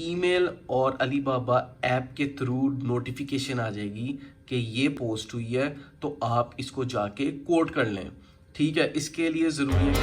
Email और Alibaba app के through notification आ जाएगी कि ये पोस्ट हुई है, तो आप इसको जाके कोट कर लें। ठीक है, इसके लिए ज़रूरी है कि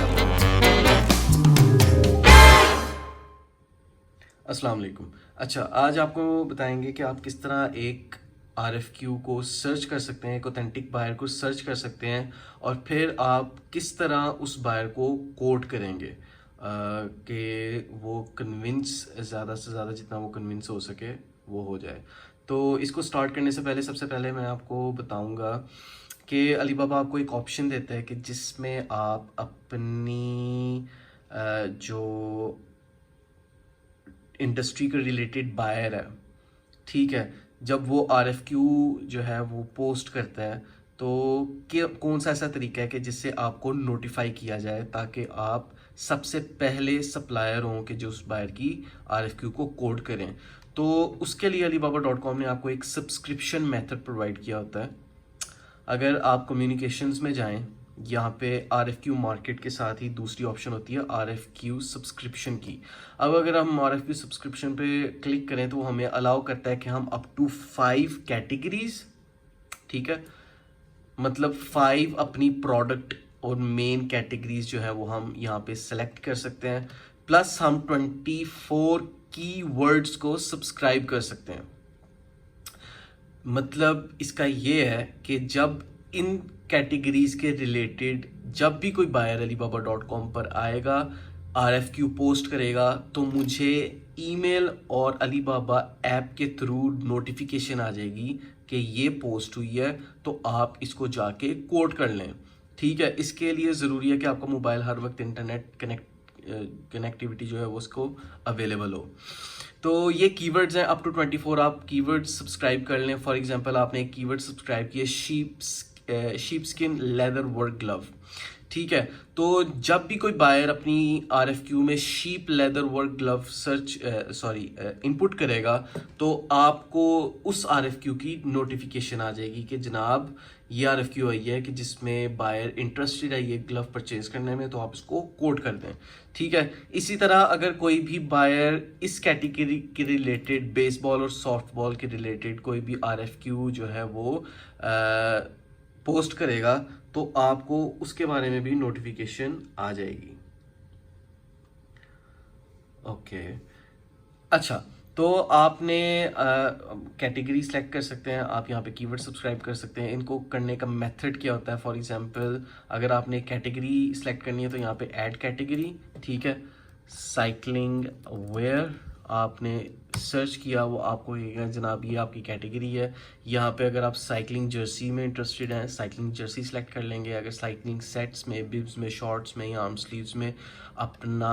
अस्सलाम वालेकुम। अच्छा, आज आपको बताएंगे कि आप किस तरह एक RFQ को सर्च कर सकते हैं, एक ऑथेंटिक बायर को सर्च कर सकते हैं और फिर आप किस तरह उस बायर को कोट करेंगे कि वो कन्विंस ज़्यादा से ज़्यादा जितना वो कन्विंस हो सके वो हो जाए। तो इसको स्टार्ट करने से पहले सबसे पहले मैं आपको बताऊंगा कि अलीबाबा आपको एक ऑप्शन देता है कि जिसमें आप अपनी जो इंडस्ट्री के रिलेटेड बायर है, ठीक है, जब वो RFQ जो है वो पोस्ट करता है तो कौन सा ऐसा तरीका है कि जिससे आपको नोटिफाई किया जाए ताकि आप सबसे पहले सप्लायर हों कि जो उस बायर की RFQ को कोड करें। तो उसके लिए alibaba.com ने आपको एक सब्सक्रिप्शन मेथड प्रोवाइड किया होता है। अगर आप कम्युनिकेशंस में जाएं, यहाँ पे RFQ मार्केट के साथ ही दूसरी ऑप्शन होती है RFQ सब्सक्रिप्शन की। अब अगर हम RFQ सब्सक्रिप्शन पे क्लिक करें तो हमें अलाउ करता है कि हम अप टू 5 कैटेगरीज, ठीक है, मतलब 5 अपनी प्रोडक्ट और मेन कैटेगरीज जो है वो हम यहाँ पे सेलेक्ट कर सकते हैं, प्लस हम 24 कीवर्ड्स को सब्सक्राइब कर सकते हैं। मतलब इसका ये है कि जब इन कैटेगरीज के रिलेटेड जब भी कोई बायर alibaba.com पर आएगा, RFQ पोस्ट करेगा, तो मुझे ईमेल और अलीबाबा ऐप के थ्रू नोटिफिकेशन आ जाएगी कि ये पोस्ट हुई है, तो आप इसको जाके कोट कर लें। ठीक है, इसके लिए ज़रूरी है कि आपका मोबाइल हर वक्त इंटरनेट कनेक्टिविटी जो है वो उसको अवेलेबल हो। तो ये कीवर्ड्स हैं अप टू 24, आप कीवर्ड्स सब्सक्राइब कर लें। फॉर एग्जांपल आपने एक कीवर्ड सब्सक्राइब किया sheep skin leather work glove, ठीक है, तो जब भी कोई बायर अपनी RFQ में sheep leather work glove input करेगा तो आपको उस RFQ की नोटिफिकेशन आ जाएगी कि जनाब ये RFQ आई है कि जिसमें बायर इंटरेस्टेड है ये ग्लव परचेज करने में, तो आप इसको कोट कर दें। ठीक है, इसी तरह अगर कोई भी बायर इस कैटेगरी के रिलेटेड बेसबॉल और सॉफ्टबॉल के रिलेटेड कोई भी RFQ जो है वो पोस्ट करेगा तो आपको उसके बारे में भी नोटिफिकेशन आ जाएगी। ओके, अच्छा, तो आपने कैटेगरी सेलेक्ट कर सकते हैं, आप यहाँ पे कीवर्ड सब्सक्राइब कर सकते हैं। इनको करने का मेथड क्या होता है? फॉर एग्जांपल अगर आपने कैटेगरी सेलेक्ट करनी है तो यहाँ पे ऐड कैटेगरी, ठीक है, साइकिलिंग वेयर आपने सर्च किया, वो आपको ये जनाब ये आपकी कैटेगरी है। यहाँ पे अगर आप साइकिलिंग जर्सी में इंटरेस्टेड हैं, साइकिलिंग जर्सी सेलेक्ट कर लेंगे। अगर साइकिलिंग सेट्स में, बिब्स में, शॉर्ट्स में या आर्म स्लीव्स में अपना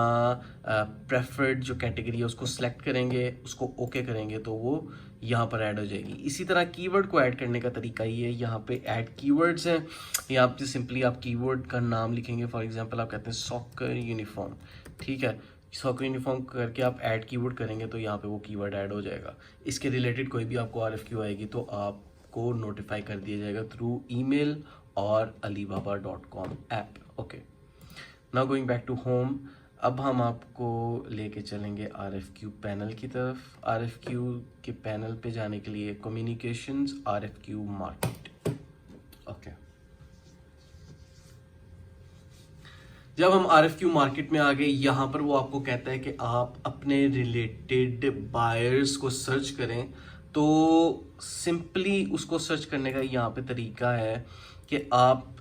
प्रेफर्ड जो कैटेगरी है उसको सेलेक्ट करेंगे, उसको ओके करेंगे तो वो यहाँ पर ऐड हो जाएगी। इसी तरह कीवर्ड को ऐड करने का तरीका ये है, यहाँ पे ऐड कीवर्ड्स हैं, यहाँ पे सिंपली आप कीवर्ड का नाम लिखेंगे। फॉर एग्जांपल आप कहते हैं सॉकर यूनिफॉर्म, ठीक है, सॉकर यूनिफॉर्म करके आप ऐड कीवर्ड करेंगे तो यहाँ पे वो कीवर्ड ऐड हो जाएगा। इसके रिलेटेड कोई भी आपको RFQ आएगी तो आपको नोटिफाई कर दिया जाएगा थ्रू ईमेल और alibaba.com app. Okay, now going back to home. अब हम आपको लेके चलेंगे RFQ पैनल की तरफ। RFQ के पैनल पे जाने के लिए कम्युनिकेशंस, RFQ मार्केट। ओके, जब हम RFQ मार्केट में आ गए, यहाँ पर वो आपको कहता है कि आप अपने रिलेटेड बायर्स को सर्च करें। तो सिंपली उसको सर्च करने का यहाँ पे तरीका है कि आप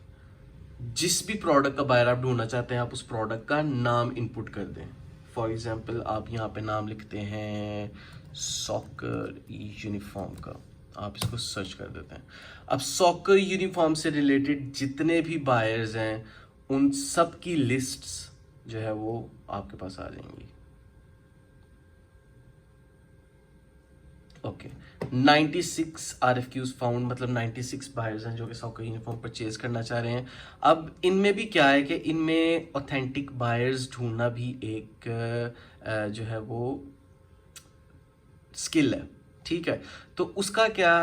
जिस भी प्रोडक्ट का बायर आप ढूंढना चाहते हैं, आप उस प्रोडक्ट का नाम इनपुट कर दें। फॉर एग्जांपल आप यहाँ पे नाम लिखते हैं सॉकर यूनिफॉर्म का, आप इसको सर्च कर देते हैं। अब सॉकर यूनिफॉर्म से रिलेटेड जितने भी बायर्स हैं उन सब की लिस्ट्स जो है वो आपके पास आ जाएंगी। ओके, 96 RFQs फाउंड, मतलब 96 बायर्स हैं जो कि सॉकर यूनिफॉर्म परचेज करना चाह रहे हैं। अब इनमें भी क्या है कि इनमें ऑथेंटिक बायर्स ढूंढना भी एक जो है वो स्किल है, ठीक है। तो उसका क्या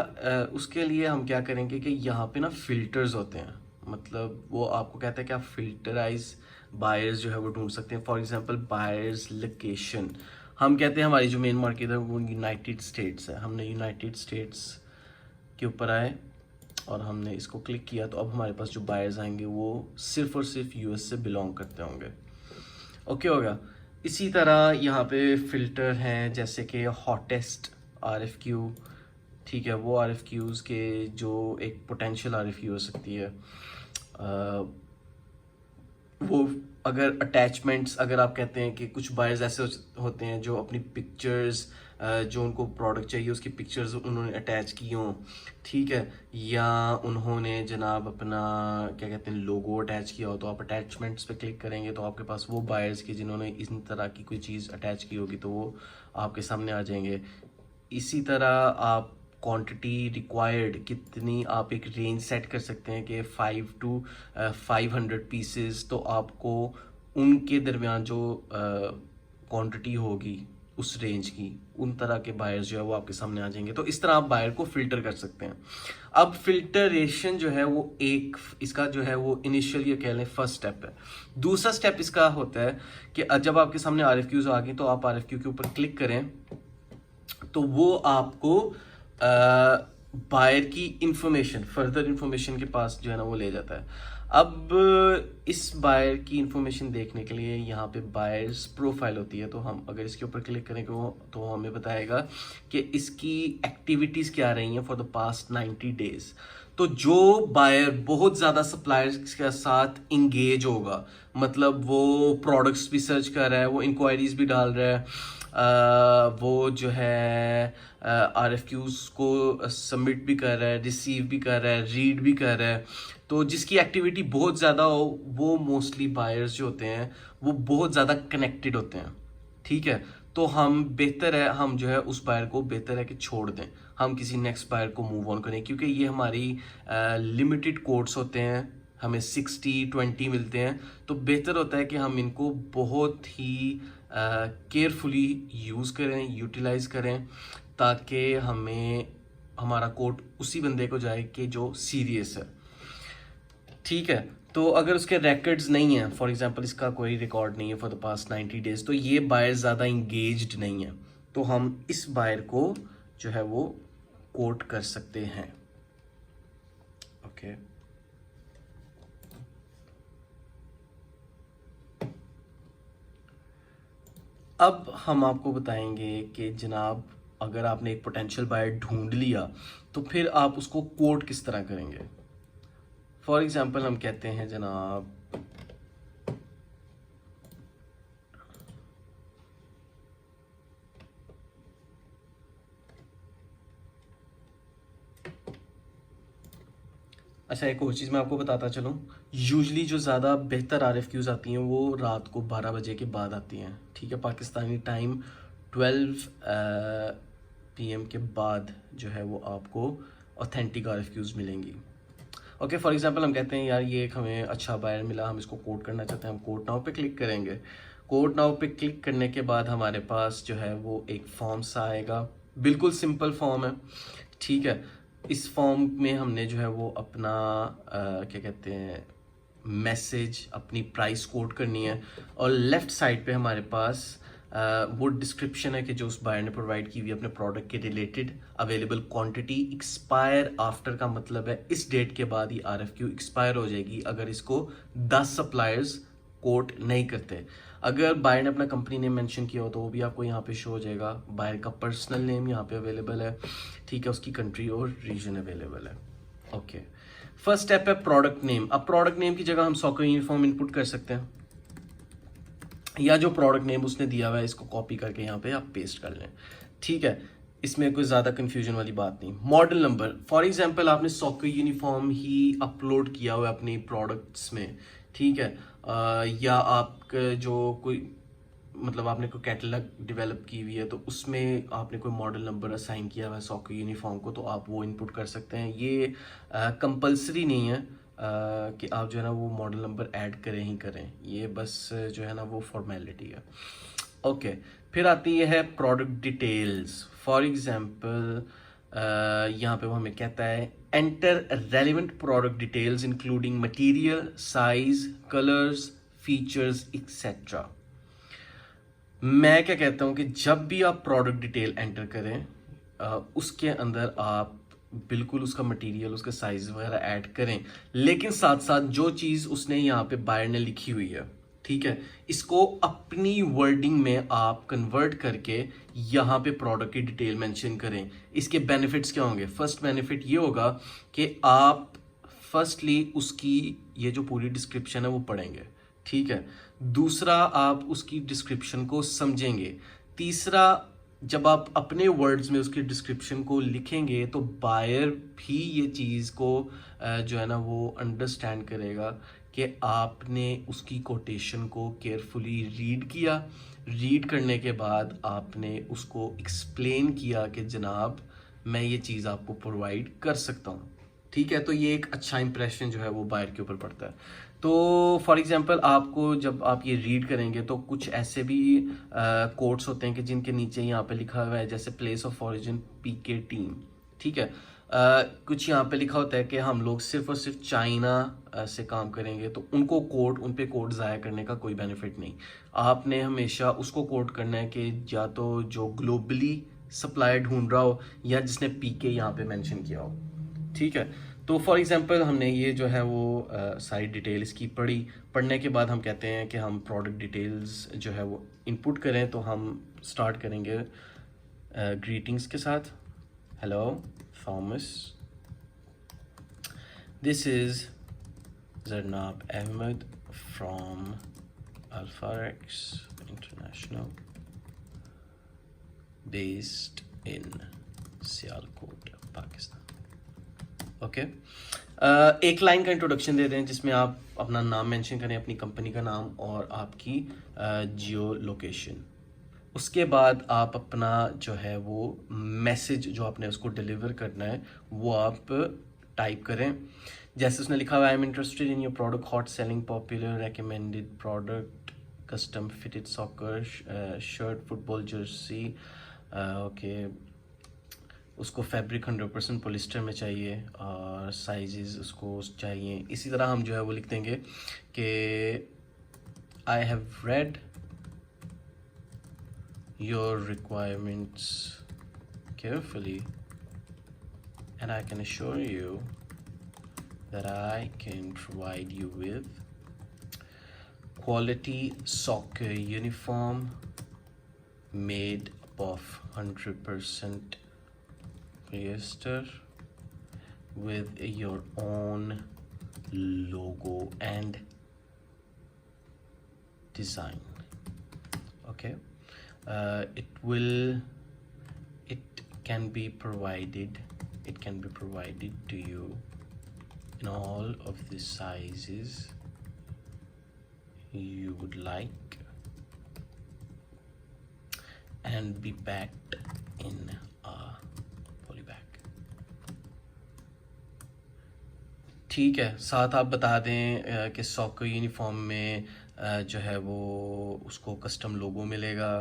उसके लिए हम क्या करेंगे कि यहाँ पे ना फिल्टर्स होते हैं, मतलब वो आपको कहता है कि आप फिल्टराइज बायर्स जो है वो ढूंढ सकते हैं। फॉर एग्जांपल बायर्स लोकेशन, हम कहते हैं हमारी जो मेन मार्केट है वो यूनाइटेड स्टेट्स है। हमने यूनाइटेड स्टेट्स के ऊपर आए और हमने इसको क्लिक किया, तो अब हमारे पास जो बायर्स आएंगे वो सिर्फ और सिर्फ यूएस से बिलोंग करते होंगे। ओके हो गया। इसी तरह यहाँ पे फिल्टर हैं जैसे कि हॉटेस्ट RFQ, ठीक है, वो RFQs के जो एक पोटेंशियल RFQ हो सकती है, वो अगर अटैचमेंट्स, अगर आप कहते हैं कि कुछ बायर्स ऐसे होते हैं जो अपनी पिक्चर्स, जो उनको प्रोडक्ट चाहिए उसकी पिक्चर्स उन्होंने अटैच की हों, ठीक है, या उन्होंने जनाब अपना क्या कहते हैं लोगो अटैच किया हो, तो आप अटैचमेंट्स पे क्लिक करेंगे तो आपके पास वो बायर्स की जिन्होंने इस तरह की कोई चीज़ अटैच की होगी तो वो आपके सामने आ जाएंगे। इसी तरह आप क्वांटिटी रिक्वायर्ड कितनी, आप एक रेंज सेट कर सकते हैं कि 5 to 500 पीसेस, तो आपको उनके दरमियान जो क्वांटिटी होगी उस रेंज की, उन तरह के बायर्स जो है वो आपके सामने आ जाएंगे। तो इस तरह आप बायर को फिल्टर कर सकते हैं। अब फिल्टरेशन जो है वो एक इसका जो है वो इनिशियल ये कह लें फर्स्ट स्टेप है। दूसरा स्टेप इसका होता है कि जब आपके सामने RFQs आ गई तो आप RFQ के ऊपर क्लिक करें तो वो आपको बायर की इंफॉर्मेशन, फर्दर इंफॉर्मेशन के पास जो है ना वो ले जाता है। अब इस बायर की इंफॉर्मेशन देखने के लिए यहाँ पे बायर्स प्रोफाइल होती है, तो हम अगर इसके ऊपर क्लिक करें तो हमें बताएगा कि इसकी एक्टिविटीज़ क्या रही हैं फॉर द पास्ट 90 डेज। तो जो बायर बहुत ज़्यादा सप्लायर्स के साथ इंगेज होगा, मतलब वो प्रोडक्ट्स भी सर्च कर रहा है, वो इंक्वायरीज भी डाल रहा है, वो जो है RFQs को सबमिट भी कर रहा है, रिसीव भी कर रहा है, रीड भी कर रहा है, तो जिसकी एक्टिविटी बहुत ज़्यादा हो वो मोस्टली बायर्स जो होते हैं वो बहुत ज़्यादा कनेक्टेड होते हैं, ठीक है। तो हम बेहतर है हम जो है उस बायर को बेहतर है कि छोड़ दें, हम किसी नेक्स्ट बायर को मूव ऑन करें, क्योंकि ये हमारी लिमिटेड कोड्स होते हैं, हमें 60-20 मिलते हैं, तो बेहतर होता है कि हम इनको बहुत ही केयरफुली यूज़ करें, यूटिलाइज करें, ताकि हमें हमारा कोड उसी बंदे को जाए कि जो सीरियस है, ठीक है। तो अगर उसके रिकॉर्ड्स नहीं हैं, फॉर एग्जांपल इसका कोई रिकॉर्ड नहीं है फॉर द पास्ट 90 डेज, तो ये बायर ज़्यादा इंगेज्ड नहीं है, तो हम इस बायर को जो है वो कोट कर सकते हैं। ओके अब हम आपको बताएंगे कि जनाब अगर आपने एक पोटेंशियल बायर ढूंढ लिया तो फिर आप उसको कोट किस तरह करेंगे। फॉर एग्जांपल हम कहते हैं जनाब अच्छा, एक और चीज़ मैं आपको बताता चलूँ, यूजली जो ज़्यादा बेहतर RFQs आती हैं वो रात को 12 बजे के बाद आती हैं, ठीक है, पाकिस्तानी टाइम 12 PM के बाद जो है वो आपको ऑथेंटिक RFQs मिलेंगी। ओके, फॉर एग्जांपल हम कहते हैं यार ये एक हमें अच्छा बायर मिला, हम इसको कोट करना चाहते हैं, हम कोट नाउ पे क्लिक करेंगे। कोट नाउ पे क्लिक करने के बाद हमारे पास जो है वो एक फॉर्म सा आएगा, बिल्कुल सिंपल फॉर्म है, ठीक है। इस फॉर्म में हमने जो है वो अपना क्या कहते हैं मैसेज, अपनी प्राइस कोट करनी है, और लेफ्ट साइड पे हमारे पास वो डिस्क्रिप्शन है कि जो उस बायर ने प्रोवाइड की हुई अपने प्रोडक्ट के related, available quantity, expire after का मतलब है इस डेट के बाद ही RFQ एक्सपायर हो जाएगी अगर इसको 10 सप्लायर्स कोट नहीं करते। अगर बायर ने अपना कंपनी नेम मेंशन किया हो तो वो भी आपको यहाँ पे शो हो जाएगा, बायर का पर्सनल नेम यहाँ पे अवेलेबल है, ठीक है, उसकी कंट्री और रीजन अवेलेबल है। ओके, फर्स्ट स्टेप है प्रोडक्ट नेम। अब प्रोडक्ट नेम की जगह हम सॉकर यूनिफॉर्म इनपुट कर सकते हैं, या जो प्रोडक्ट नेम उसने दिया हुआ है इसको कॉपी करके यहाँ पे आप पेस्ट कर लें, ठीक है, इसमें कोई ज़्यादा कंफ्यूजन वाली बात नहीं। मॉडल नंबर, फॉर एग्जांपल आपने सॉकर यूनिफॉर्म ही अपलोड किया हुआ है अपनी प्रोडक्ट्स में, ठीक है, या आपका जो कोई मतलब आपने कोई कैटलॉग डेवलप की हुई है तो उसमें आपने कोई मॉडल नंबर असाइन किया हुआ है सॉकर यूनिफॉर्म को, तो आप वो इनपुट कर सकते हैं। ये कंपलसरी नहीं है कि आप जो है ना वो मॉडल नंबर ऐड करें ही करें, ये बस जो है ना वो फॉर्मेलिटी है। ओके, फिर आती है प्रोडक्ट डिटेल्स। फॉर एग्जांपल यहाँ पे वो हमें कहता है enter relevant product details including material, size, colours, features etcetera. मैं क्या कहता हूँ कि जब भी आप प्रोडक्ट डिटेल एंटर करें उसके अंदर आप बिल्कुल उसका मटेरियल, उसका साइज वगैरह ऐड करें, लेकिन साथ साथ जो चीज़ उसने यहाँ पे बायर ने लिखी हुई है, ठीक है, इसको अपनी वर्डिंग में आप कन्वर्ट करके यहाँ पे प्रोडक्ट की डिटेल मेंशन करें। इसके बेनिफिट्स क्या होंगे? फर्स्ट बेनिफिट ये होगा कि आप फर्स्टली उसकी ये जो पूरी डिस्क्रिप्शन है वो पढ़ेंगे, ठीक है। दूसरा, आप उसकी डिस्क्रिप्शन को समझेंगे। तीसरा, जब आप अपने वर्ड्स में उसकी डिस्क्रिप्शन को लिखेंगे तो बायर भी ये चीज़ को जो है ना वो अंडरस्टैंड करेगा कि आपने उसकी कोटेशन को केयरफुली रीड किया। रीड करने के बाद आपने उसको एक्सप्लेन किया कि जनाब मैं ये चीज़ आपको प्रोवाइड कर सकता हूँ, ठीक है। तो ये एक अच्छा इंप्रेशन जो है वो बायर के ऊपर पड़ता है। तो फॉर एग्जांपल आपको जब आप ये रीड करेंगे तो कुछ ऐसे भी कोट्स होते हैं कि जिनके नीचे यहाँ पे लिखा हुआ है, जैसे place of origin PK team, ठीक है। कुछ यहाँ पे लिखा होता है कि हम लोग सिर्फ और सिर्फ चाइना से काम करेंगे, तो उनको कोड, उन पे कोड ज़ाया करने का कोई बेनिफिट नहीं। आपने हमेशा उसको कोड करना है कि या तो जो ग्लोबली सप्लायर ढूंढ रहा हो या जिसने पीके यहाँ पे मेंशन किया हो, ठीक है। तो फॉर एग्जांपल हमने ये जो है वो सारी डिटेल इसकी पढ़ी। पढ़ने के बाद हम कहते हैं कि हम प्रोडक्ट डिटेल्स जो है वो इनपुट करें, तो हम स्टार्ट करेंगे ग्रीटिंग्स के साथ। Hello Thomas, this is Zarnab Ahmad from Alfarex International based in Sialkot Pakistan. Okay, एक लाइन का इंट्रोडक्शन दे दें जिसमें आप अपना नाम मेंशन करें, अपनी कंपनी का नाम और आपकी जियो लोकेशन। उसके बाद आप अपना जो है वो मैसेज जो आपने उसको डिलीवर करना है वो आप टाइप करें। जैसे उसने लिखा हुआ, I am interested in your product, hot selling popular recommended product, custom fitted soccer shirt, football Jersey. Okay, उसको फैब्रिक 100% पॉलिस्टर में चाहिए और साइजेस उसको चाहिए। इसी तरह हम जो है वो लिख देंगे कि I have read your requirements carefully and I can assure you that I can provide you with quality soccer uniform made of 100% polyester with your own logo and design. Okay, it can be provided to you in all of the sizes you would like and be packed in a poly bag. ठीक है, साथ आप बता दें कि soccer uniform में जो है वो उसको कस्टम लोगो मिलेगा,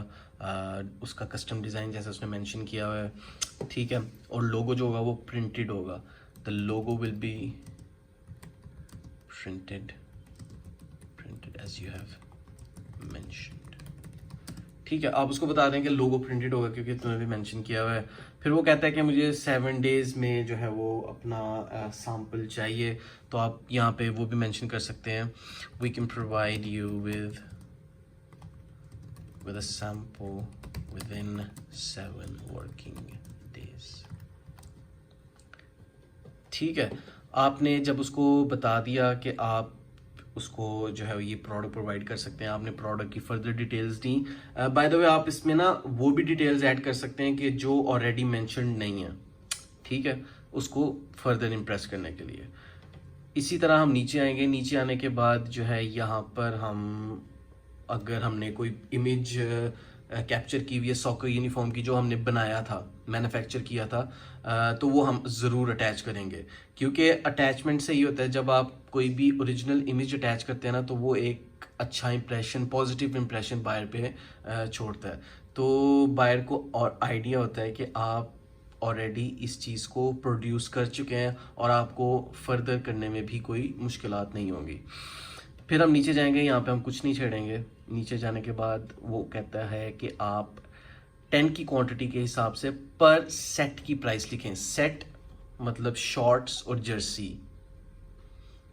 उसका कस्टम डिज़ाइन जैसे उसने मेंशन किया हुआ है, ठीक है। और लोगो जो होगा वो प्रिंटेड होगा, the logo will be printed as you have mentioned, ठीक है। आप उसको बता दें कि लोगो प्रिंटेड होगा क्योंकि तुमने भी मेंशन किया हुआ है। फिर वो कहता है कि मुझे 7 days में जो है वो अपना सैम्पल चाहिए, तो आप यहाँ पे वो भी मेंशन कर सकते हैं, we can provide you with a sample within 7 working days, ठीक है। आपने जब उसको बता दिया कि आप उसको जो है ये प्रोडक्ट प्रोवाइड कर सकते हैं, आपने प्रोडक्ट की further details the. By the way आप इसमें ना वो भी डिटेल्स ऐड कर सकते हैं कि जो ऑलरेडी मेंशन्ड नहीं है, ठीक है, उसको फर्दर इम्प्रेस करने के लिए। इसी तरह हम नीचे आएंगे। नीचे आने के बाद जो है यहाँ पर हम अगर हमने कोई इमेज कैप्चर की हुई है सॉकर यूनिफॉर्म की जो हमने बनाया था, मैन्युफैक्चर किया था, तो वो हम ज़रूर अटैच करेंगे, क्योंकि अटैचमेंट से ही होता है जब आप कोई भी ओरिजिनल इमेज अटैच करते हैं ना तो वो एक अच्छा इंप्रेशन, पॉजिटिव इंप्रेशन बायर पे छोड़ता है। तो बायर को और आइडिया होता है कि आप ऑलरेडी इस चीज़ को प्रोड्यूस कर चुके हैं और आपको फर्दर करने में भी कोई मुश्किलात नहीं होंगी। फिर हम नीचे जाएंगे, यहाँ पे हम कुछ नहीं छेड़ेंगे। नीचे जाने के बाद वो कहता है कि आप 10 की क्वांटिटी के हिसाब से पर सेट की प्राइस लिखें। सेट मतलब शॉर्ट्स और जर्सी,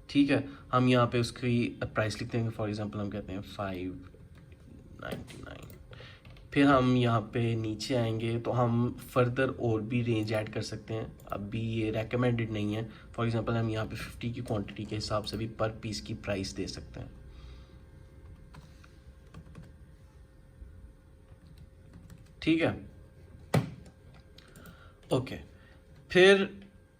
ठीक है। हम यहाँ पे उसकी प्राइस लिखते हैं, फॉर एग्जांपल हम कहते हैं 599। फिर हम यहाँ पे नीचे आएंगे तो हम फर्दर और भी रेंज ऐड कर सकते हैं, अभी ये रेकमेंडेड नहीं है। फॉर एग्जांपल हम यहाँ पे 50 की क्वांटिटी के हिसाब से भी पर पीस की प्राइस दे सकते हैं, ठीक है। ओके, फिर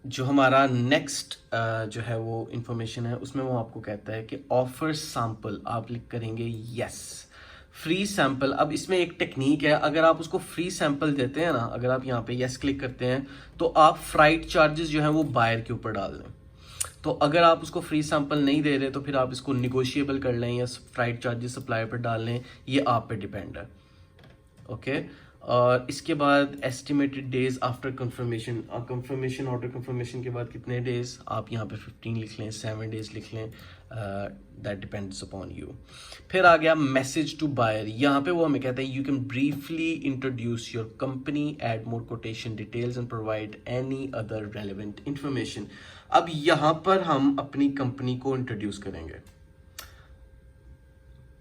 जो हमारा नेक्स्ट जो है वो इंफॉर्मेशन है, उसमें वो आपको कहता है कि ऑफर सैंपल आप क्लिक करेंगे यस, फ्री सैंपल। अब इसमें एक टेक्निक है, अगर आप उसको फ्री सैंपल देते हैं ना, अगर आप यहाँ पे यस क्लिक करते हैं तो आप फ्राइट चार्जेस जो है वो बायर के ऊपर डाल दें। तो अगर आप उसको फ्री सैंपल नहीं दे रहे तो फिर आप इसको निगोशिएबल कर लें या फ्राइट चार्जेस सप्लायर पर डाल लें, ये आप पे डिपेंड है, ओके। और इसके बाद estimated days after confirmation, confirmation order confirmation के बाद कितने डेज, आप यहाँ पे 15 लिख लें, 7 डेज लिख लें, दैट डिपेंड्स अपॉन यू। फिर आ गया मैसेज टू बायर, यहाँ पे वो हमें कहते हैं you can briefly introduce your company, add more quotation details and provide any other relevant information. अब यहाँ पर हम अपनी कंपनी को इंट्रोड्यूस करेंगे,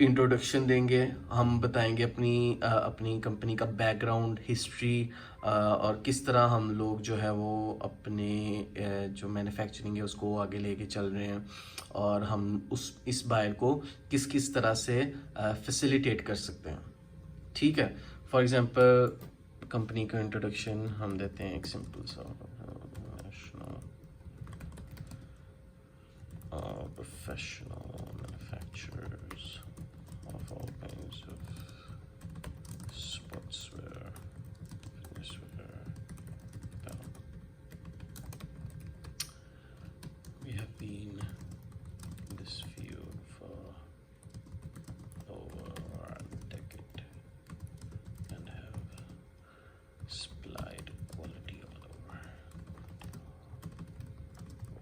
इंट्रोडक्शन देंगे, हम बताएंगे अपनी कंपनी का बैकग्राउंड, हिस्ट्री, और किस तरह हम लोग जो है वो अपने जो मैन्युफैक्चरिंग है उसको आगे लेके चल रहे हैं, और हम इस बायर को किस किस तरह से फैसिलिटेट कर सकते हैं, ठीक है। फॉर एग्जांपल कंपनी का इंट्रोडक्शन हम देते हैं एक सिंपल सा, professional manufacturers of all kinds of sportswear, fitnesswear. We have been in this field for over a decade and have supplied quality all over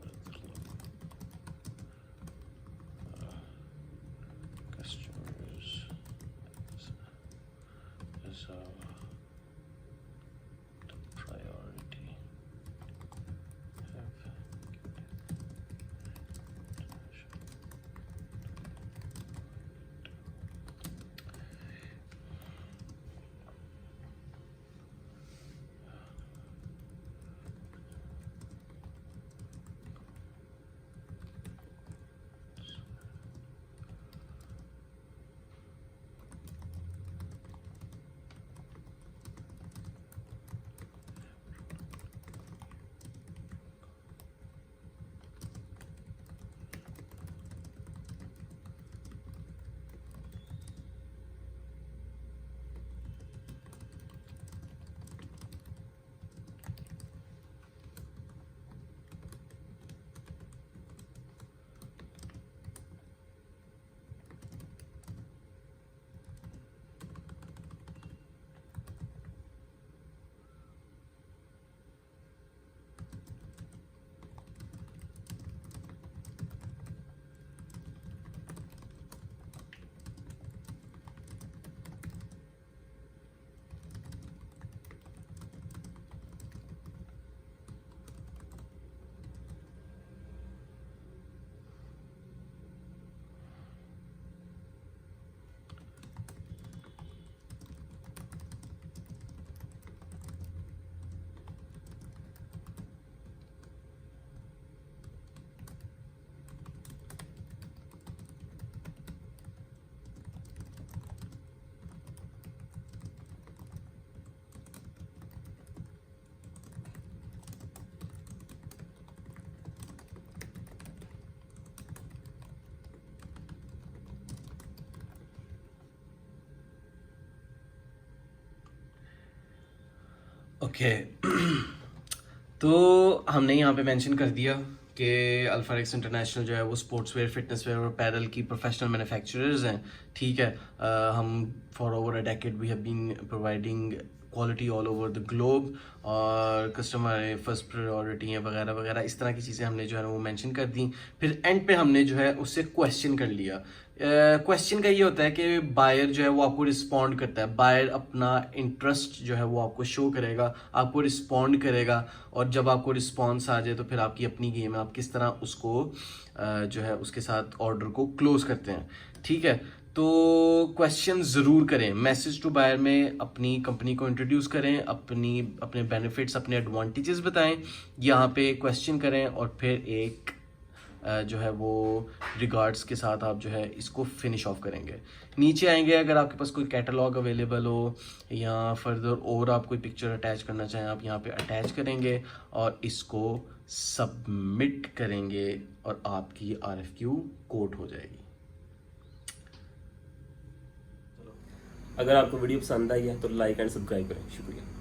the globe. Customers is our top priority. Have okay तो हमने यहाँ पे mention कर दिया कि अल्फारेक्स international जो है वो स्पोर्ट्सवेयर, फिटनेसवेयर और पैरल की प्रोफेशनल मैन्युफैक्चरर्स हैं, ठीक है। हम for over a decade we have been providing quality all over the globe, और कस्टमर फर्स्ट प्रायोरिटी है वगैरह वगैरह, इस तरह की चीज़ें हमने जो है वो मेंशन कर दी। फिर एंड पे हमने जो है उससे क्वेश्चन कर लिया क्वेश्चन का ये होता है कि बायर जो है वो आपको रिस्पॉन्ड करता है, बायर अपना इंटरेस्ट जो है वो आपको शो करेगा, आपको रिस्पॉन्ड करेगा, और जब आपको रिस्पॉन्स आ जाए तो फिर आपकी अपनी गेम है, आप किस तरह उसको जो है उसके साथ ऑर्डर को क्लोज करते हैं। ठीक है, तो क्वेश्चन ज़रूर करें, मैसेज टू बायर में अपनी कंपनी को इंट्रोड्यूस करें, अपने बेनिफिट्स, अपने एडवांटेजेस बताएं, यहाँ पे क्वेश्चन करें, और फिर एक जो है वो रिगार्ड्स के साथ आप जो है इसको फिनिश ऑफ करेंगे। नीचे आएंगे, अगर आपके पास कोई कैटलॉग अवेलेबल हो या फर्दर और आप कोई पिक्चर अटैच करना चाहें, आप यहाँ पे अटैच करेंगे और इसको सबमिट करेंगे और आपकी RFQ कोट हो जाएगी। अगर आपको वीडियो पसंद आई है तो लाइक एंड सब्सक्राइब करें। शुक्रिया।